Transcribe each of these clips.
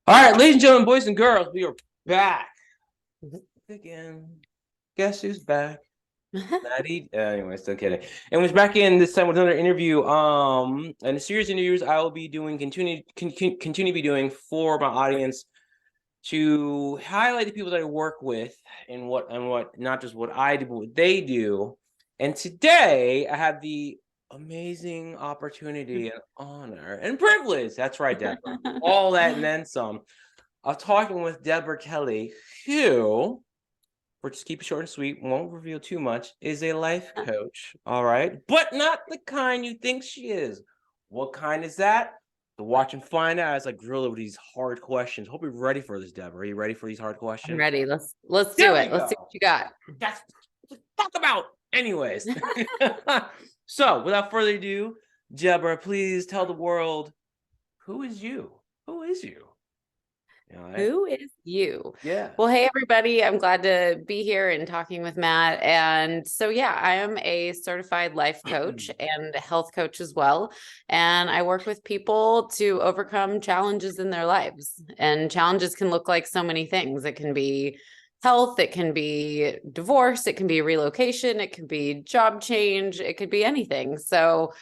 All right, ladies and gentlemen, boys and girls, we are back again. Guess who's back? Maddie. Anyway, still kidding. And we're back in this time with another interview. And a series of interviews I will be doing, continue to be doing for my audience to highlight the people that I work with and what not just what I do, but what they do. And today I have the amazing opportunity and honor and privilege. That's right, Deborah. All that and then some. Of talking with Deborah Kelly, who, we'll just keep it short and sweet, won't reveal too much, is a life coach. All right. But not the kind you think she is. What kind is that? To watch and find out as I grill her with these hard questions. Hope you're ready for this, Deborah. Are you ready for these hard questions? I'm ready. Let's do it. Let's see what you got. That's what talk about. Anyways. So without further ado, Deborah, please tell the world, who is you? Who is you? Right. Who is you? Yeah. Well, hey, everybody. I'm glad to be here and talking with Matt. And so, yeah, I am a certified life coach and health coach as well. And I work with people to overcome challenges in their lives. And challenges can look like so many things. It can be health, it can be divorce, it can be relocation, it can be job change, it could be anything. So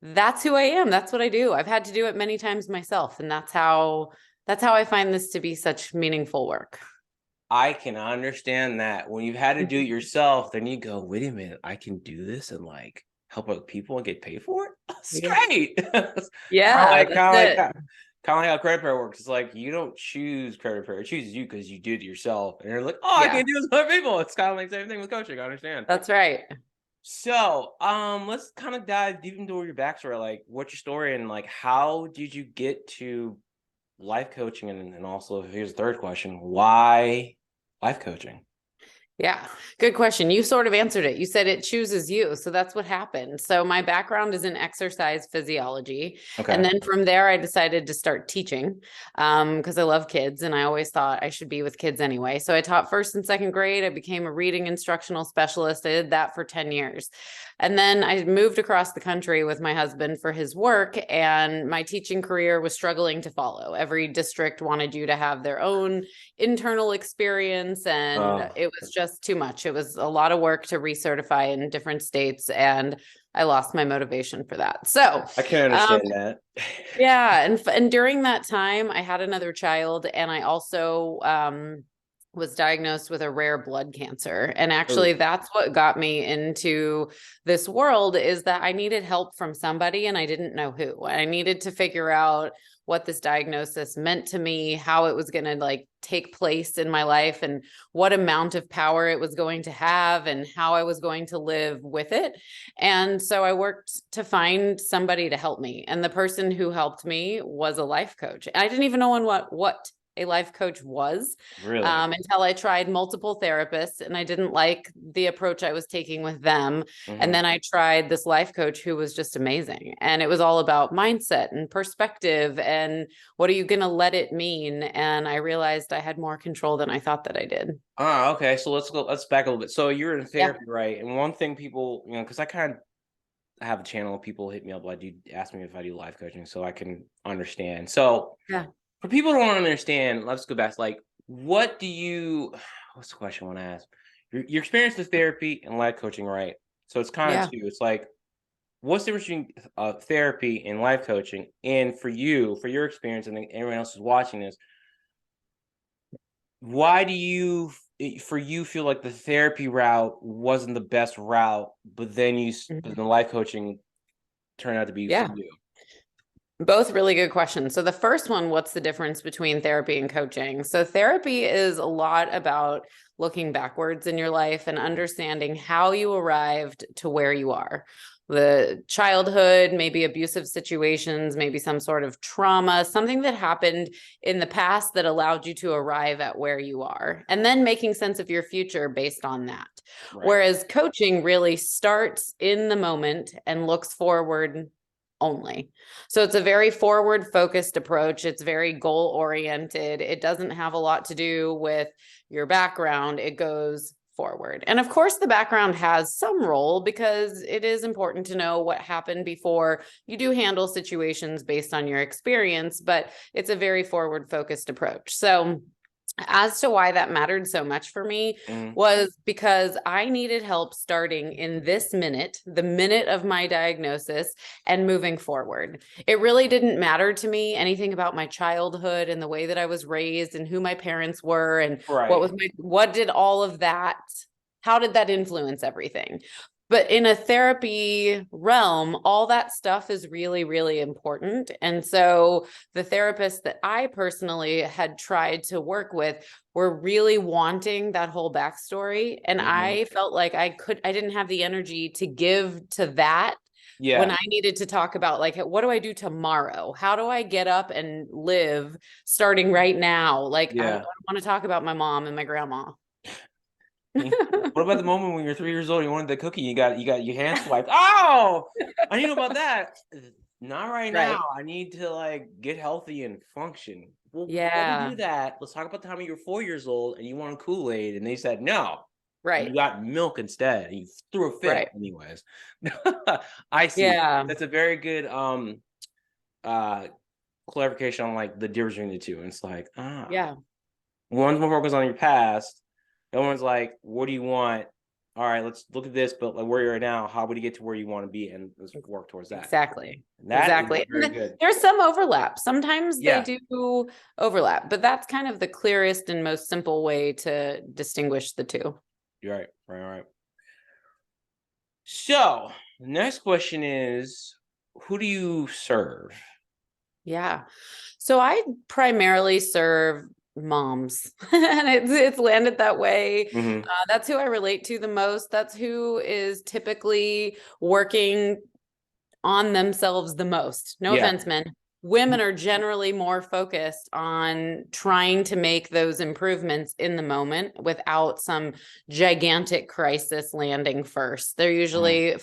that's who I am. That's what I do. I've had to do it many times myself. And that's how I find this to be such meaningful work. I can understand that. When you've had to do it yourself, then you go, wait a minute, I can do this and like help other people and get paid for it? That's great. Yeah. Kind of like how credit repair works. It's like you don't choose credit repair, it chooses you because you did it yourself. And you're like, I can do this with other people. It's kind of like the same thing with coaching. I understand. That's right. So let's kind of dive deep into your backstory. Like, what's your story and like how did you get to life coaching? And also, here's the third question, why life coaching? Yeah, good question. You sort of answered it. You said it chooses you. So that's what happened. So my background is in exercise physiology. Okay. And then from there, I decided to start teaching because I love kids and I always thought I should be with kids anyway. So I taught first and second grade. I became a reading instructional specialist. I did that for 10 years. And then I moved across the country with my husband for his work, and my teaching career was struggling to follow. Every district wanted you to have their own internal experience, and it was just too much. It was a lot of work to recertify in different states, and I lost my motivation for that. So I can understand that. Yeah. And during that time, I had another child, and I also was diagnosed with a rare blood cancer. And actually, that's what got me into this world, is that I needed help from somebody and I didn't know who. I needed to figure out what this diagnosis meant to me, how it was going to like take place in my life, and what amount of power it was going to have, and how I was going to live with it. And so I worked to find somebody to help me. And the person who helped me was a life coach. I didn't even know what a life coach was, really? Until I tried multiple therapists and I didn't like the approach I was taking with them. And then I tried this life coach who was just amazing. And it was all about mindset and perspective and what are you going to let it mean? And I realized I had more control than I thought that I did. Okay. So let's back a little bit. So you're in therapy, right? And one thing people, because I kind of have a channel, people hit me up, like, ask me if I do life coaching so I can understand. So for people who don't understand, let's go back. Like, what's the question I want to ask? Your experience with therapy and life coaching, right? So it's kind of two. It's like, what's the difference between therapy and life coaching? And for you, for your experience, and everyone else who's watching this, why do you feel like the therapy route wasn't the best route, but then the life coaching turned out to be for you? Both really good questions. So the first one, what's the difference between therapy and coaching? So therapy is a lot about looking backwards in your life and understanding how you arrived to where you are. The childhood, maybe abusive situations, maybe some sort of trauma, something that happened in the past that allowed you to arrive at where you are, and then making sense of your future based on that. Right. Whereas coaching really starts in the moment and looks forward only. So it's a very forward focused approach. It's very goal oriented. It doesn't have a lot to do with your background. It goes forward. And of course, the background has some role because it is important to know what happened before you do handle situations based on your experience, but it's a very forward focused approach. So as to why that mattered so much for me was because I needed help starting in this minute, the minute of my diagnosis, and moving forward. It really didn't matter to me anything about my childhood and the way that I was raised and who my parents were and what did all of that, how did that influence everything? But in a therapy realm, all that stuff is really, really important. And so the therapists that I personally had tried to work with were really wanting that whole backstory. And I felt like I didn't have the energy to give to that when I needed to talk about, like, what do I do tomorrow? How do I get up and live starting right now? Like, I want to talk about my mom and my grandma. What about the moment when you're 3 years old, you wanted the cookie, you got your hand swiped? Oh, I didn't know about that. Not right now. I need to like get healthy and function. Well, before we do that, let's talk about the time you were 4 years old and you wanted Kool-Aid and they said no. You got milk instead. And you threw a fit anyways. I see. That's a very good clarification on like the difference between the two. And it's like, one's more focused on your past. No one's like, what do you want? All right, let's look at this, but like where you're at now, how would you get to where you want to be? And let's work towards that. Exactly. Exactly. Very good. There's some overlap. Sometimes they do overlap, but that's kind of the clearest and most simple way to distinguish the two. You're right. Right. So the next question is, who do you serve? Yeah. So I primarily serve moms and it's landed that way. That's who I relate to the most. That's who is typically working on themselves the most. No offense, men. Women are generally more focused on trying to make those improvements in the moment without some gigantic crisis landing first. They're usually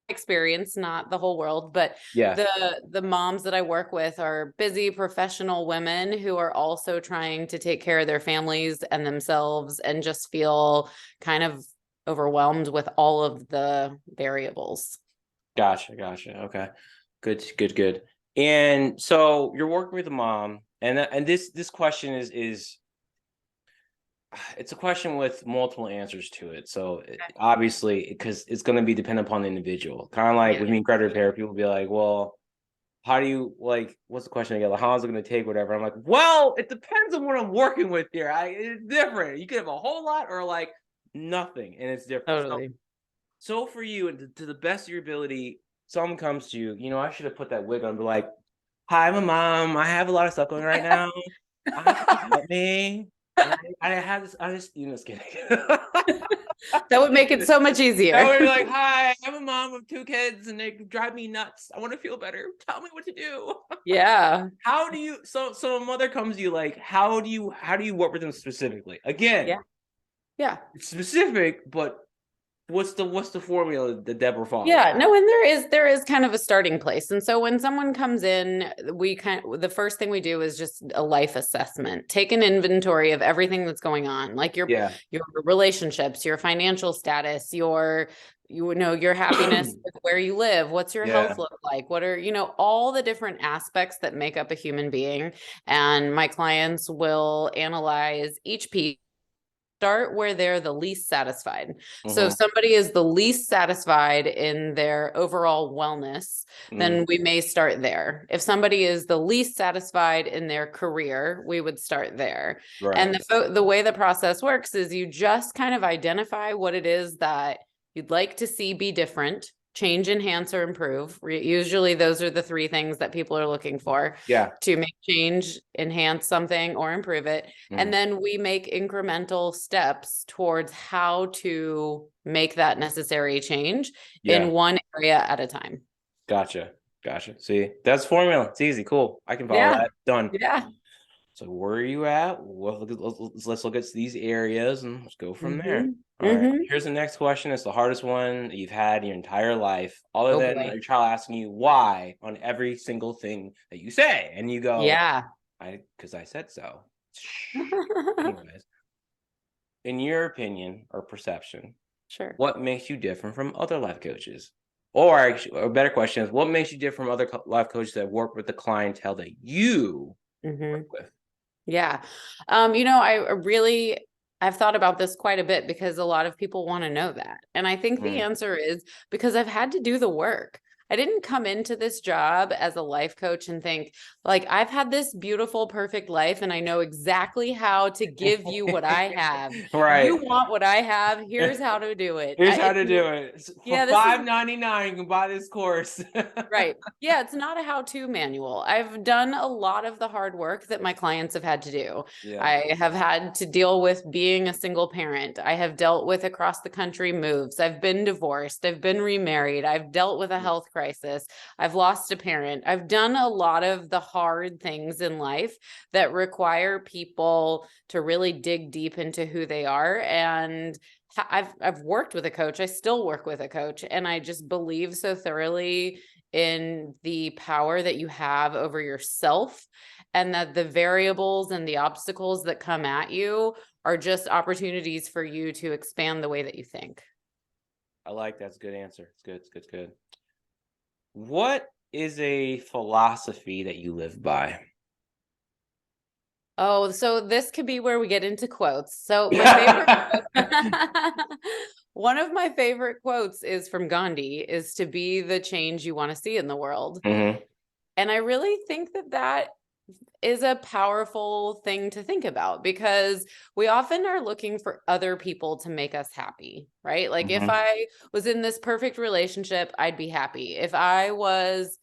experience, not the whole world, but the moms that I work with are busy professional women who are also trying to take care of their families and themselves and just feel kind of overwhelmed with all of the variables. Gotcha. Okay. Good. And so you're working with a mom, and this question is it's a question with multiple answers to it. So obviously, because it's going to be dependent upon the individual. Kind of like with me, credit repair, people be like, well, how do you like, what's the question again? Like, how is it going to take whatever? I'm like, well, it depends on what I'm working with here. It's different. You could have a whole lot or like nothing, and it's different. Totally. So for you, and to the best of your ability, someone comes to you, I should have put that wig on, but like, hi, I'm a mom. I have a lot of stuff going right now. Help me. I have this. I just, just kidding. That would make it so much easier. I would be like, hi, I'm a mom of 2 kids and they drive me nuts. I want to feel better. Tell me what to do. How do you, so a mother comes to you, like, how do you work with them specifically? Again, it's specific, but what's the formula that Deborah follows? No, and there is kind of a starting place. And so when someone comes in, the first thing we do is just a life assessment. Take an inventory of everything that's going on, like your relationships, your financial status, your happiness with where you live, what's your health look like, what are, all the different aspects that make up a human being. And my clients will analyze each piece. Start where they're the least satisfied. So if somebody is the least satisfied in their overall wellness, then we may start there. If somebody is the least satisfied in their career, we would start there. And the way the process works is you just kind of identify what it is that you'd like to see be different. Change, enhance, or improve. Usually those are the 3 things that people are looking for to make change, enhance something, or improve it. And then we make incremental steps towards how to make that necessary change in one area at a time. Gotcha. See, that's formula. It's easy. Cool. I can follow that. Done. So where are you at? Well, let's look at these areas and let's go from there. All right. Here's the next question. It's the hardest one that you've had in your entire life, other than your child asking you why on every single thing that you say. And you go, because I said so. Anyways. in your opinion or perception, Sure. what makes you different from other life coaches? Or actually, a better question is, what makes you different from other life coaches that work with the clientele that you work with? Yeah. I've thought about this quite a bit because a lot of people want to know that. And I think the answer is because I've had to do the work. I didn't come into this job as a life coach and think like I've had this beautiful, perfect life and I know exactly how to give you what I have. You Right. want what I have. Here's how to do it. Here's how to do it. For Yeah, this is $5.99, you can buy this course. right. Yeah, it's not a how-to manual. I've done a lot of the hard work that my clients have had to do. Yeah. I have had to deal with being a single parent. I have dealt with across the country moves. I've been divorced. I've been remarried. I've dealt with a health crisis. I've lost a parent. I've done a lot of the hard things in life that require people to really dig deep into who they are. And I've worked with a coach. I still work with a coach, and I just believe so thoroughly in the power that you have over yourself, and that the variables and the obstacles that come at you are just opportunities for you to expand the way that you think. I like that. It's a good answer. It's good. It's good. It's good. What is a philosophy that you live by? Oh, so this could be where we get into quotes. So my favorite one of my favorite quotes is from Gandhi, is to be the change you want to see in the world. Mm-hmm. And I really think that that is a powerful thing to think about, because we often are looking for other people to make us happy, right? Like if Mm-hmm. I was in this perfect relationship, I'd be happy. If I was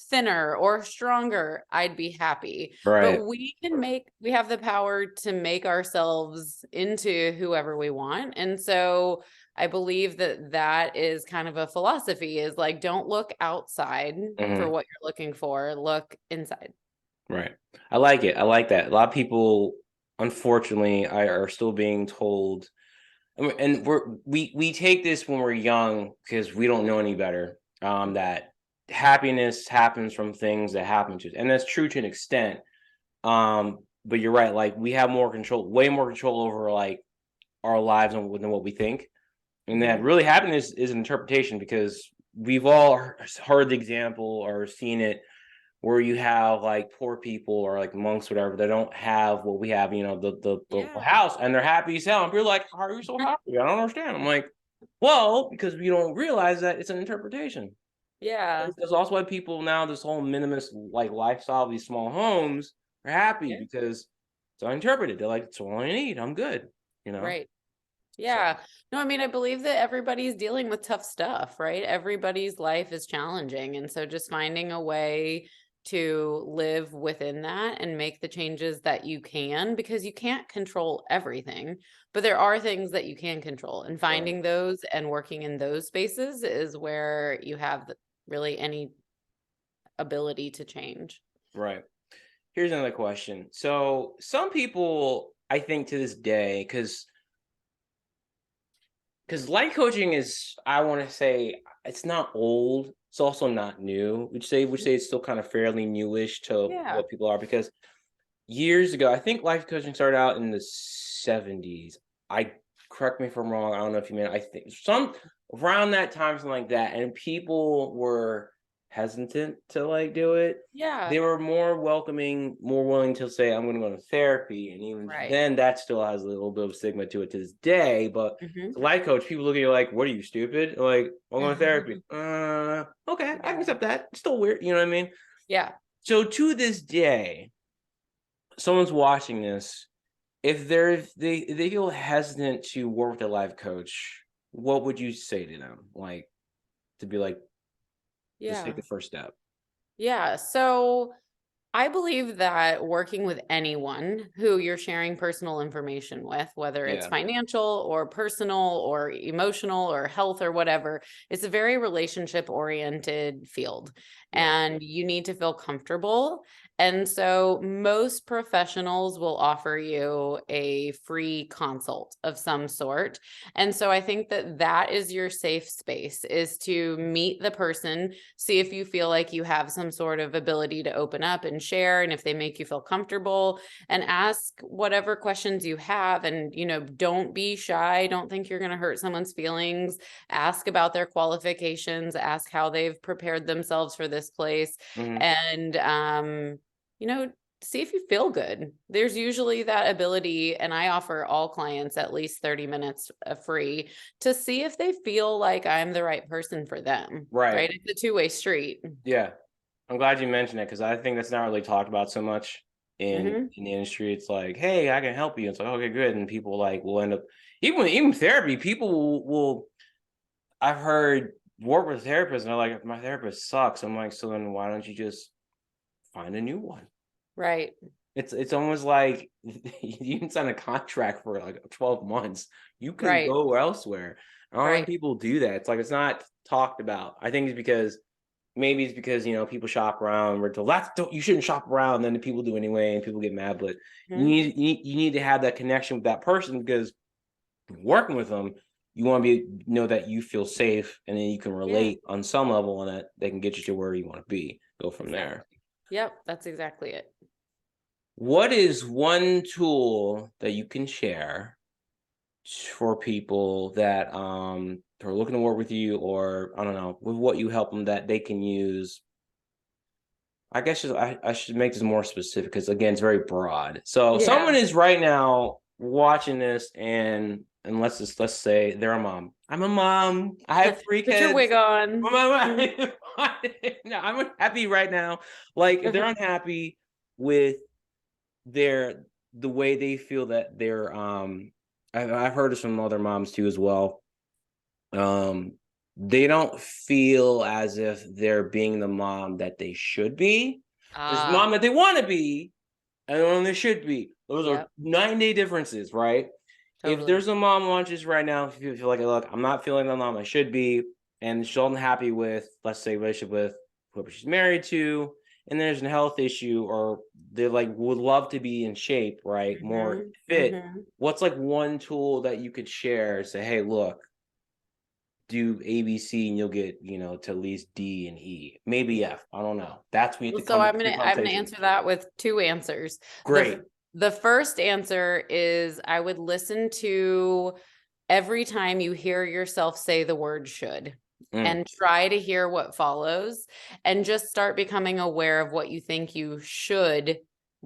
thinner or stronger, I'd be happy. Right. But we have the power to make ourselves into whoever we want. And so I believe that that is kind of a philosophy, is like, don't look outside for Mm-hmm. what you're looking for, look inside. Right. I like it. I like that. A lot of people, unfortunately, are still being told, and we take this when we're young because we don't know any better. That happiness happens from things that happen to us, and that's true to an extent. But you're right. Like we have more control, way more control over like our lives than what we think, and that really happiness is an interpretation because we've all heard the example or seen it where you have like poor people or like monks, whatever, they don't have what we have, the house, and they're happy as hell. And people are like, how are you so happy? I don't understand. I'm like, well, because we don't realize that it's an interpretation. Yeah. That's also why people now, this whole minimalist like lifestyle, these small homes, are happy Yeah. because it's uninterpreted. They're like, it's all I need. I'm good, you know? Right. So, Yeah. No, I mean, I believe that everybody's dealing with tough stuff, right? Everybody's life is challenging. And so just finding a way to live within that and make the changes that you can, because you can't control everything, but there are things that you can control, and right, finding those and working in those spaces is where you have really any ability to change. right. Here's another question. So some people, I think to this day, because life coaching is, I want to say, it's not old. It's also not new. Would say it's still kind of fairly newish to Yeah. what people are, because years ago, I think life coaching started out in the 70s. I Correct me if I'm wrong. I don't know if you mean, I think some around that time, something like that, and people were hesitant to like do it. Yeah. They were more welcoming, more willing to say, I'm going to go to therapy. And even Right. then, that still has a little bit of stigma to it to this day. But Mhm. the life coach, people look at you like, what are you, stupid? Like, I'm going to therapy. Okay, I can accept that. It's still weird. You know what I mean? Yeah. So to this day, someone's watching this, if they feel hesitant to work with a life coach, what would you say to them? Like, to be like, just take Yeah. the first step. Yeah. So I believe that working with anyone who you're sharing personal information with, whether it's Yeah. financial or personal or emotional or health or whatever, it's a very relationship oriented field, Yeah. and you need to feel comfortable. And so most professionals will offer you a free consult of some sort. And so I think that that is your safe space, is to meet the person, see if you feel like you have some sort of ability to open up and share and if they make you feel comfortable, and ask whatever questions you have. And, don't be shy. Don't think you're going to hurt someone's feelings. Ask about their qualifications, ask how they've prepared themselves for this place. And, see if you feel good. There's usually that ability, and I offer all clients at least 30 minutes free to see if they feel like I'm the right person for them. Right. It's a two-way street. Yeah. I'm glad you mentioned it, because I think that's not really talked about so much in the industry. It's like, hey, I can help you. It's like, okay, good. And people will end up, even therapy, people will I've heard work with therapists and they're like, my therapist sucks. I'm like, so then why don't you just find a new one? Right. It's almost like you can sign a contract for like 12 months. You can go elsewhere. I don't think people do that. It's like, it's not talked about. I think it's because people shop around. We're told you shouldn't shop around. Then the people do anyway, and people get mad. But you need to have that connection with that person, because working with them, you want to know that you feel safe, and then you can relate on some level, and that they can get you to where you want to be. Go from there. Yep, that's exactly it. What is one tool that you can share for people that are looking to work with you, or I don't know, with what you help them, that they can use? I guess I should make this more specific, because again, it's very broad. So someone is right now watching this, and let's say they're a mom. I'm a mom. I have 3 kids. Put your wig on. No, I'm happy right now. Like, if they're unhappy with the way they feel that they're I've heard this from other moms too as well. They don't feel as if they're being the mom that they should be. There's mom that they want to be, and one they should be. Those are 9-day differences, right? Totally. If there's a mom watches right now, if you feel like, look, I'm not feeling the mom I should be, and she's unhappy with, let's say, relationship with whoever she's married to, and there's a health issue, or they like would love to be in shape, right? More fit. What's like one tool that you could share? Say, hey, look, do ABC and you'll get, to at least D and E, maybe F. I don't know. That's what you have to So I'm gonna answer that with 2 answers. Great. The first answer is, I would listen to every time you hear yourself say the word should, and try to hear what follows, and just start becoming aware of what you think you should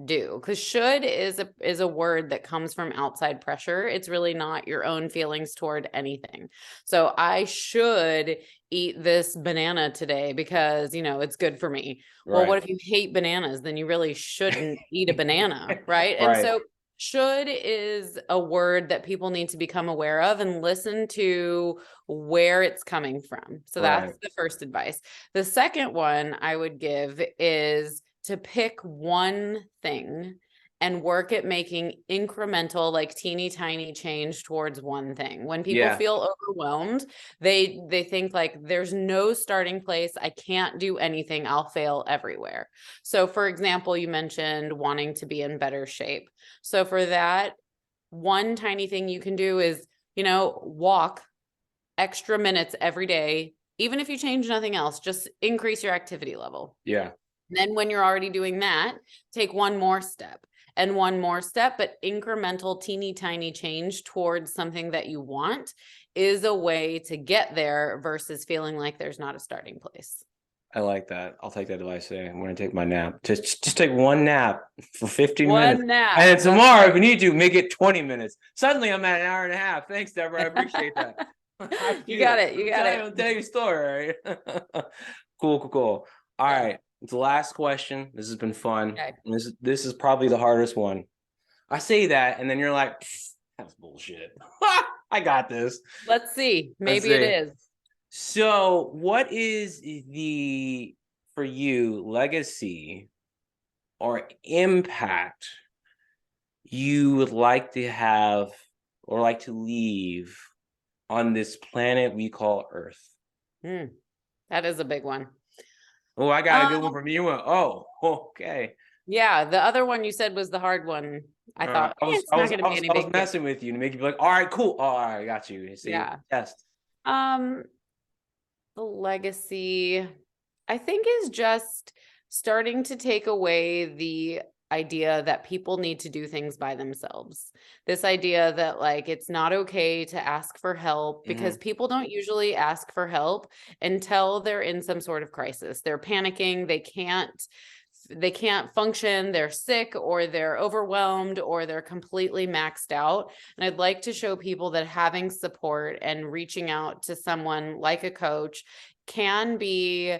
do. Because should is a word that comes from outside pressure. It's really not your own feelings toward anything. So I should eat this banana today because, it's good for me. Well, what if you hate bananas? Then you really shouldn't eat a banana, right? And so should is a word that people need to become aware of and listen to where it's coming from. So that's the first advice. The second one I would give is to pick one thing and work at making incremental, like teeny tiny change towards one thing. When people feel overwhelmed, they think like, there's no starting place. I can't do anything. I'll fail everywhere. So for example, you mentioned wanting to be in better shape. So for that, one tiny thing you can do is, walk extra minutes every day. Even if you change nothing else, just increase your activity level. Yeah. Then when you're already doing that, take one more step and one more step, but incremental, teeny tiny change towards something that you want is a way to get there versus feeling like there's not a starting place. I like that. I'll take that advice today. I'm going to take my nap. Just take one nap for 15 minutes. One nap. And then tomorrow, if you need to, make it 20 minutes. Suddenly, I'm at an hour and a half. Thanks, Deborah. I appreciate that. You got it. You got it. I'll tell you a story. Cool. All right. It's the last question. This has been fun. Okay. This is probably the hardest one. I say that, and then you're like, that's bullshit. I got this. Let's see. Maybe it is. So what is for you, legacy or impact you would like to have or like to leave on this planet we call Earth? That is a big one. Oh, I got a good one from you. Oh, okay. Yeah, the other one you said was the hard one. I thought I was messing with you to make you be like, all right, cool. All right, I got you. See, test. The legacy, I think, is just starting to take away the idea that people need to do things by themselves. This idea that like it's not okay to ask for help, because people don't usually ask for help until they're in some sort of crisis. They're panicking, they can't function, they're sick, or they're overwhelmed, or they're completely maxed out. And I'd like to show people that having support and reaching out to someone like a coach can be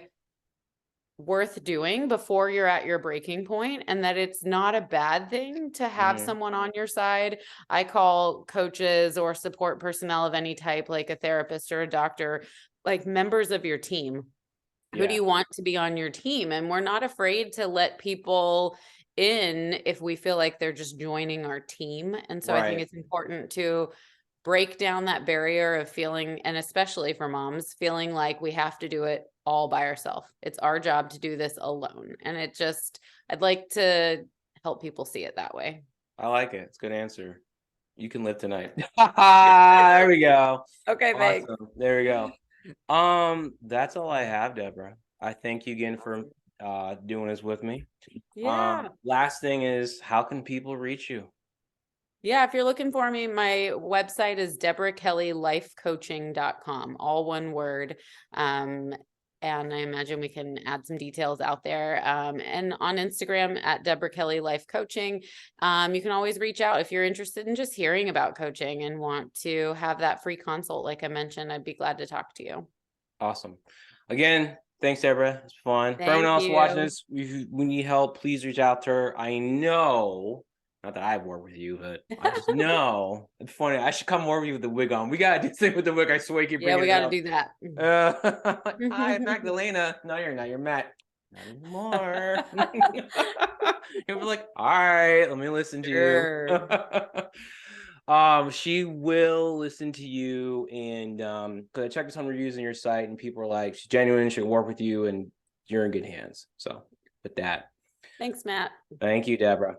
worth doing before you're at your breaking point, and that it's not a bad thing to have someone on your side. I call coaches or support personnel of any type, like a therapist or a doctor, like members of your team. Who do you want to be on your team? And we're not afraid to let people in if we feel like they're just joining our team. And so I think it's important to break down that barrier of feeling, and especially for moms, feeling like we have to do it all by ourselves. It's our job to do this alone. And I'd like to help people see it that way. I like it. It's a good answer. You can live tonight. There we go. Okay, thanks. Awesome. There we go. That's all I have, Deborah. I thank you again for doing this with me. Yeah. Last thing is, how can people reach you? Yeah, if you're looking for me, my website is deborahkellylifecoaching.com, all one word. And I imagine we can add some details out there. And on Instagram at Deborah Kelly Life Coaching. You can always reach out if you're interested in just hearing about coaching and want to have that free consult. Like I mentioned, I'd be glad to talk to you. Awesome. Again, thanks, Deborah. It's fun. For everyone else watching this, if we need help, please reach out to her. I know, not that I've worked with you, but I just know it's funny. I should come more with you with the wig on. We gotta do something with the wig. I swear you keep bringing we got to do that. Hi, Magdalena. No, you're not. You're Matt. Not anymore. You'll be like, all right, let me listen to you. She will listen to you, and because I checked some reviews on your site, and people are like, she's genuine, she'll work with you, and you're in good hands. So with that, thanks, Matt. Thank you, Deborah.